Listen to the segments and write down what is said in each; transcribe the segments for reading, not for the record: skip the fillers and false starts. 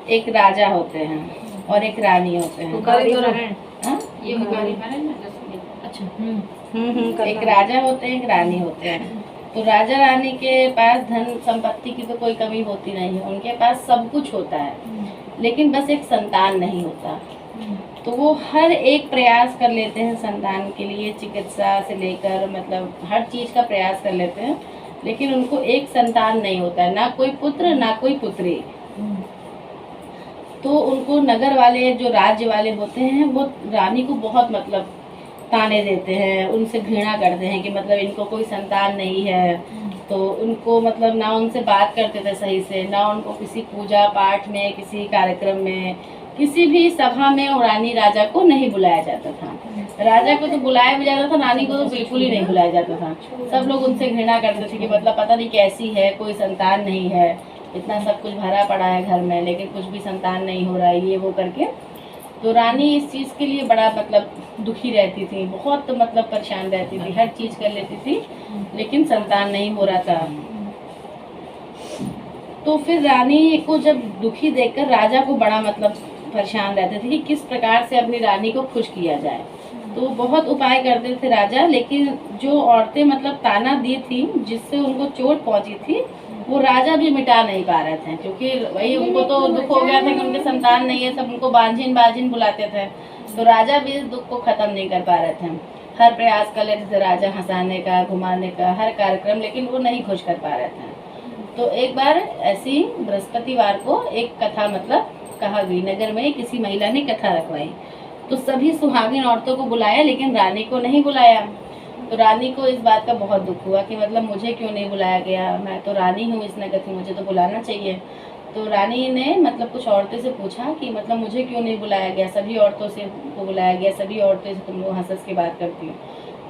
एक राजा होते हैं और एक रानी होते हैं। अच्छा। एक राजा होते हैं, एक रानी होते हैं। तो राजा रानी के पास धन संपत्ति की तो कोई कमी होती नहीं है, उनके पास सब कुछ होता है, लेकिन बस एक संतान नहीं होता। तो वो हर एक प्रयास कर लेते हैं संतान के लिए, चिकित्सा से लेकर मतलब हर चीज़ का प्रयास कर लेते हैं, लेकिन उनको एक संतान नहीं होता है, ना कोई पुत्र ना कोई पुत्री। तो उनको नगर वाले जो राज्य वाले होते हैं वो रानी को बहुत मतलब ताने देते हैं, उनसे घृणा करते हैं कि मतलब इनको कोई संतान नहीं है। तो उनको मतलब ना उनसे बात करते थे सही से, ना उनको किसी पूजा पाठ में, किसी कार्यक्रम में, किसी भी सभा में और रानी राजा को नहीं बुलाया जाता था। राजा को तो बुलाया भी जाता था, रानी को तो बिल्कुल ही नहीं बुलाया जाता था। सब लोग उनसे घृणा करते थे कि मतलब पता नहीं कैसी है, कोई संतान नहीं है, इतना सब कुछ भरा पड़ा है घर में लेकिन कुछ भी संतान नहीं हो रहा है, ये वो करके। तो रानी इस चीज़ के लिए बड़ा मतलब दुखी रहती थी, बहुत मतलब परेशान रहती थी, हर चीज़ कर लेती थी लेकिन संतान नहीं हो रहा था। तो फिर रानी को जब दुखी देखकर राजा को बड़ा मतलब परेशान रहते थे कि किस प्रकार से अपनी रानी को खुश किया जाए। तो बहुत उपाय करते थे राजा, लेकिन जो औरतें मतलब ताना दी थी जिससे उनको चोट पहुंची थी वो राजा भी मिटा नहीं पा रहे थे, क्योंकि वही उनको तो दुख हो गया था कि उनके संतान नहीं है, सब उनको बांझिन बांझिन बुलाते थे। तो राजा भी इस दुख को खत्म नहीं कर पा रहे थे। हर प्रयास कर लेते थे राजा हंसाने का, घुमाने का, हर कार्यक्रम, लेकिन वो नहीं खुश कर पा रहे थे। तो एक बार ऐसी बृहस्पतिवार को एक कथा मतलब कहा गई, नगर में किसी महिला ने कथा रखवाई। तो सभी सुहागिन औरतों को बुलाया लेकिन रानी को नहीं बुलाया। तो रानी को इस बात का बहुत दुख हुआ कि मतलब मुझे क्यों नहीं बुलाया गया, मैं तो रानी हूँ इस नगर की, मुझे तो बुलाना चाहिए। तो रानी ने मतलब कुछ औरतें से पूछा कि मतलब मुझे क्यों नहीं बुलाया गया, सभी औरतों से को बुलाया गया, सभी औरतें से तुम लोग हंस हंस के बात करती हो।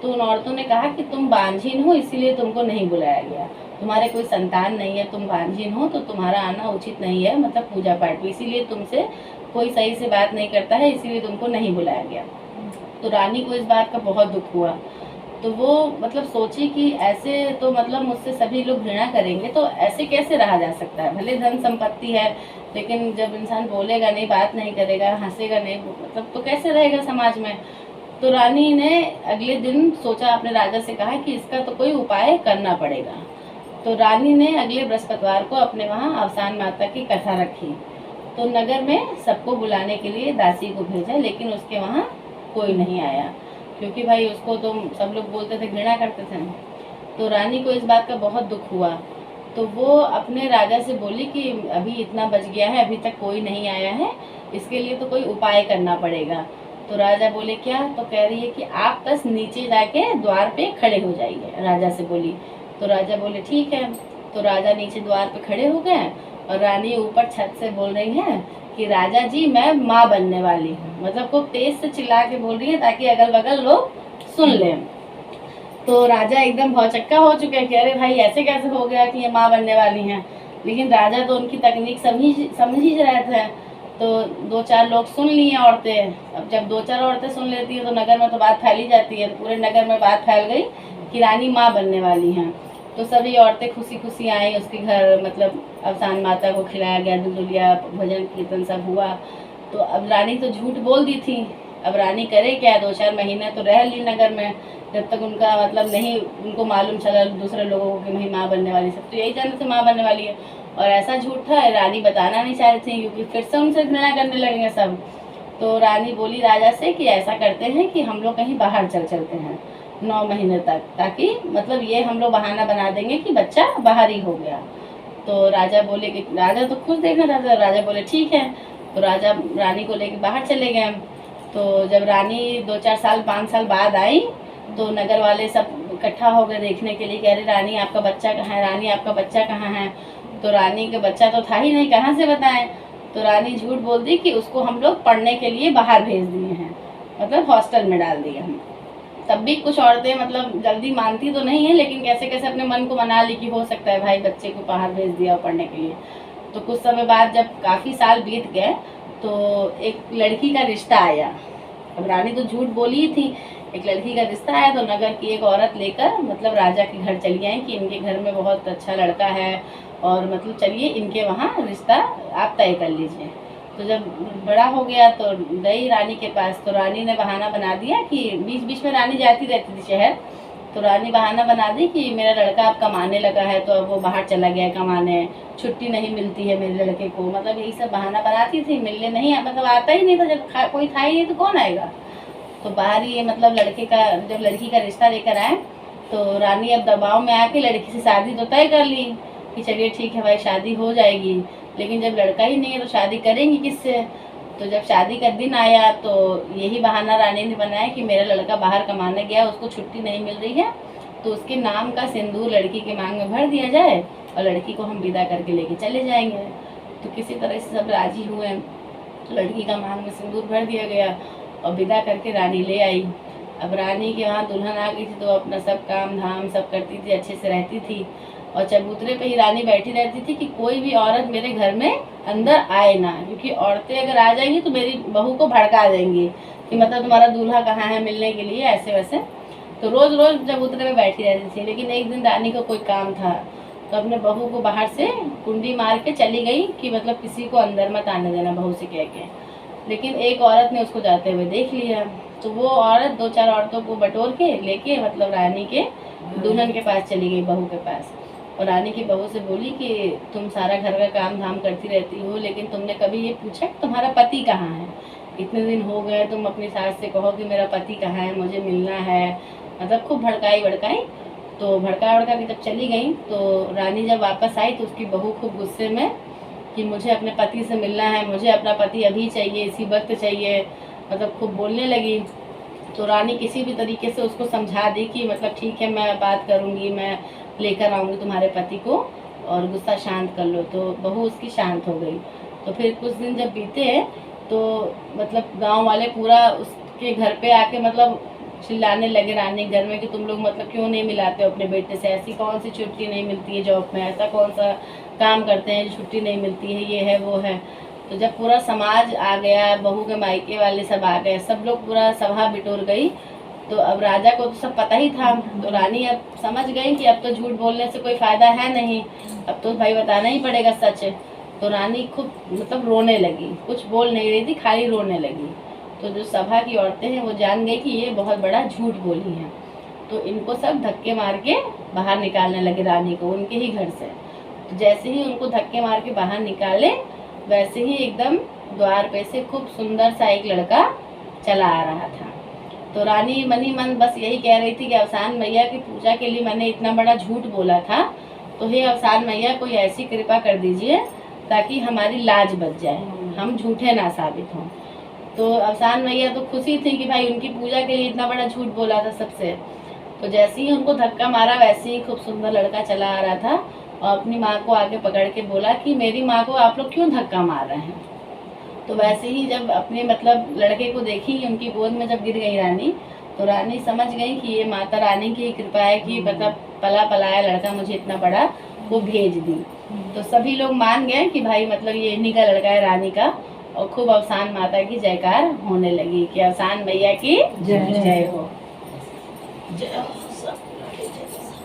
तो उन औरतों ने कहा कि तुम बांझिन हो इसीलिए तुमको नहीं बुलाया गया, तुम्हारे कोई संतान नहीं है, तुम बांझिन हो तो तुम्हारा आना उचित नहीं है मतलब पूजा पाठ में, इसीलिए तुमसे कोई सही से बात नहीं करता है, इसीलिए तुमको नहीं बुलाया गया। तो रानी को इस बात का बहुत दुख हुआ। तो वो मतलब सोची कि ऐसे तो मतलब मुझसे सभी लोग घृणा करेंगे, तो ऐसे कैसे रहा जा सकता है, भले धन संपत्ति है लेकिन जब इंसान बोलेगा नहीं, बात नहीं करेगा, हंसेगा नहीं, मतलब तो कैसे रहेगा समाज में। तो रानी ने अगले दिन सोचा, अपने राजा से कहा कि इसका तो कोई उपाय करना पड़ेगा। तो रानी ने अगले बृहस्पतिवार को अपने वहाँ अवसान माता की कथा रखी। तो नगर में सबको बुलाने के लिए दासी को भेजा, लेकिन उसके वहाँ कोई नहीं आया, क्योंकि भाई उसको तो सब लोग बोलते थे, घृणा करते थे। तो रानी को इस बात का बहुत दुख हुआ। तो वो अपने राजा से बोली कि अभी इतना बच गया है, अभी तक कोई नहीं आया है, इसके लिए तो कोई उपाय करना पड़ेगा। तो राजा बोले क्या? तो कह रही है कि आप बस नीचे जाके द्वार पे खड़े हो जाइए, राजा से बोली। तो राजा बोले ठीक है। तो राजा नीचे द्वार पे खड़े हो गए और रानी ऊपर छत से बोल रही है कि राजा जी मैं माँ बनने वाली हूँ, मतलब खूब तेज से चिल्ला के बोल रही है ताकि अगल बगल लोग सुन लें। तो राजा एकदम भौचक्का हो चुके हैं कि अरे भाई ऐसे कैसे हो गया कि ये माँ बनने वाली हैं, लेकिन राजा तो उनकी तकनीक समझ ही रहे थे। तो दो चार लोग सुन लिए औरतें। अब जब दो चार औरतें सुन लेती है तो नगर में तो बात फैली जाती है, तो पूरे नगर में बात फैल गई कि रानी माँ बनने वाली हैं। तो सभी औरतें खुशी खुशी आई उसके घर, मतलब अवसान माता को खिलाया गया, दुल्हनिया, भजन कीर्तन सब हुआ। तो अब रानी तो झूठ बोल दी थी, अब रानी करे क्या, दो चार महीने तो रह ली नगर में, जब तक उनका मतलब नहीं उनको मालूम चला दूसरे लोगों को कि नहीं माँ बनने वाली, सब तो यही जानते थे माँ बनने वाली है। और ऐसा झूठ था, रानी बताना नहीं चाह रही थी क्योंकि फिर से उनसे घृणा करने लगेंगे सब। तो रानी बोली राजा से कि ऐसा करते हैं कि हम लोग कहीं बाहर चलते हैं 9 महीने तक, ताकि मतलब ये हम लोग बहाना बना देंगे कि बच्चा बाहर ही हो गया। तो राजा बोले कि राजा तो खुश देखना चाहता था, राजा बोले ठीक है। तो राजा रानी को लेकर बाहर चले गए। तो जब रानी 2-4 साल 5 साल बाद आई तो नगर वाले सब इकट्ठा हो गए देखने के लिए, कह रहे रानी आपका बच्चा कहाँ है, रानी आपका बच्चा कहाँ है। तो रानी का बच्चा तो था ही नहीं, कहाँ से बताएं। तो रानी झूठ बोल दी कि उसको हम लोग पढ़ने के लिए बाहर भेज दिए हैं, मतलब हॉस्टल में डाल दिए हम। तब भी कुछ औरतें मतलब जल्दी मानती तो नहीं है, लेकिन कैसे कैसे अपने मन को मना ली कि हो सकता है भाई बच्चे को बाहर भेज दिया पढ़ने के लिए। तो कुछ समय बाद जब काफ़ी साल बीत गए तो एक लड़की का रिश्ता आया। अब रानी तो झूठ बोली ही थी, एक लड़की का रिश्ता आया। तो नगर की एक औरत लेकर मतलब राजा के घर चली आई कि इनके घर में बहुत अच्छा लड़का है और मतलब चलिए इनके वहाँ रिश्ता आप तय कर लीजिए। तो जब बड़ा हो गया तो गई रानी के पास, तो रानी ने बहाना बना दिया कि बीच बीच में रानी जाती रहती थी शहर, तो रानी बहाना बना दी कि मेरा लड़का अब कमाने लगा है, तो अब वो बाहर चला गया है कमाने, छुट्टी नहीं मिलती है मेरे लड़के को, मतलब यही सब बहाना बनाती थी, मिलने नहीं मतलब आता ही नहीं था, जब कोई था ही नहीं तो कौन आएगा। तो बाहर ही मतलब लड़के का जब लड़की का रिश्ता लेकर आए, तो रानी अब दबाव में आके लड़की से शादी तो तय कर ली कि चलिए ठीक है भाई शादी हो जाएगी, लेकिन जब लड़का ही नहीं है तो शादी करेंगी किससे। तो जब शादी का दिन आया तो यही बहाना रानी ने बनाया कि मेरा लड़का बाहर कमाने गया, उसको छुट्टी नहीं मिल रही है, तो उसके नाम का सिंदूर लड़की के मांग में भर दिया जाए और लड़की को हम विदा करके लेके चले जाएंगे। तो किसी तरह से सब राजी हुए, लड़की का मांग में सिंदूर भर दिया गया और विदा करके रानी ले आई। अब रानी के वहाँ दुल्हन आ गई थी तो अपना सब काम धाम सब करती थी, अच्छे से रहती थी, और चबूतरे पे ही रानी बैठी रहती थी कि कोई भी औरत मेरे घर में अंदर आए ना, क्योंकि औरतें अगर आ जाएंगी तो मेरी बहू को भड़का देंगी कि मतलब तुम्हारा दूल्हा कहाँ है मिलने के लिए, ऐसे वैसे। तो रोज रोज चबूतरे पे बैठी रहती थी। लेकिन एक दिन रानी को कोई काम था तो अपने बहू को बाहर से कुंडी मार के चली गई कि मतलब किसी को अंदर मत आने देना बहू से कह के। लेकिन एक औरत ने उसको जाते हुए देख लिया, तो वो औरत 2-4 औरतों को बटोर के लेके मतलब रानी के दुल्हन के पास चली गई, बहू के पास, और रानी की बहू से बोली कि तुम सारा घर का काम धाम करती रहती हो, लेकिन तुमने कभी ये पूछा कि तुम्हारा पति कहाँ है? इतने दिन हो गए, तुम अपनी सास से कहो कि मेरा पति कहाँ है, मुझे मिलना है, मतलब खूब भड़काई। तो भड़का के जब चली गई तो रानी जब वापस आई तो उसकी बहू खूब गुस्से में कि मुझे अपने पति से मिलना है, मुझे अपना पति अभी चाहिए, इसी वक्त चाहिए, मतलब खूब बोलने लगी। तो रानी किसी भी तरीके से उसको समझा दी कि मतलब ठीक है मैं बात करूँगी, मैं लेकर आऊँगी तुम्हारे पति को और गुस्सा शांत कर लो। तो बहू उसकी शांत हो गई। तो फिर कुछ दिन जब बीते तो मतलब गांव वाले पूरा उसके घर पे आके मतलब चिल्लाने लगे रानी घर में कि तुम लोग मतलब क्यों नहीं मिलाते हो अपने बेटे से, ऐसी कौन सी छुट्टी नहीं मिलती है जॉब में, ऐसा कौन सा काम करते हैं जो छुट्टी नहीं मिलती है, ये है वो है। तो जब पूरा समाज आ गया, बहू के मायके वाले सब आ गए, सब लोग पूरा सभा बिटोर गई, तो अब राजा को तो सब पता ही था। तो रानी अब समझ गई कि अब तो झूठ बोलने से कोई फायदा है नहीं, अब तो भाई बताना ही पड़ेगा सच। तो रानी खूब मतलब रोने लगी, कुछ बोल नहीं रही थी, खाली रोने लगी। तो जो सभा की औरतें हैं वो जान गई कि ये बहुत बड़ा झूठ बोली है, तो इनको सब धक्के मार के बाहर निकालने लगे रानी को उनके ही घर से। तो जैसे ही उनको धक्के मार के बाहर निकाले, वैसे ही एकदम द्वार पे से खूब सुंदर सा एक लड़का चला आ रहा था। तो रानी मनी मन बस यही कह रही थी कि अवसान मैया की पूजा के लिए मैंने इतना बड़ा झूठ बोला था, तो हे अवसान मैया कोई ऐसी कृपा कर दीजिए ताकि हमारी लाज बच जाए, हम झूठे ना साबित हों। तो अवसान मैया तो खुशी थी कि भाई उनकी पूजा के लिए इतना बड़ा झूठ बोला था सबसे। तो जैसे ही उनको धक्का मारा वैसे ही खूब सुंदर लड़का चला आ रहा था और अपनी माँ को आगे पकड़ के बोला कि मेरी माँ को आप लोग क्यों धक्का मार रहे हैं। तो वैसे ही जब अपने मतलब लड़के को देखी, उनकी गोद में जब गिर गई रानी, तो रानी समझ गई कि ये माता रानी की कृपा है कि मतलब पला पलाया लड़का मुझे इतना बड़ा वो भेज दी। तो सभी लोग मान गए कि भाई मतलब ये इन्हीं का लड़का है रानी का, और खूब अवसान माता की जयकार होने लगी कि अवसान मैया की जय हो।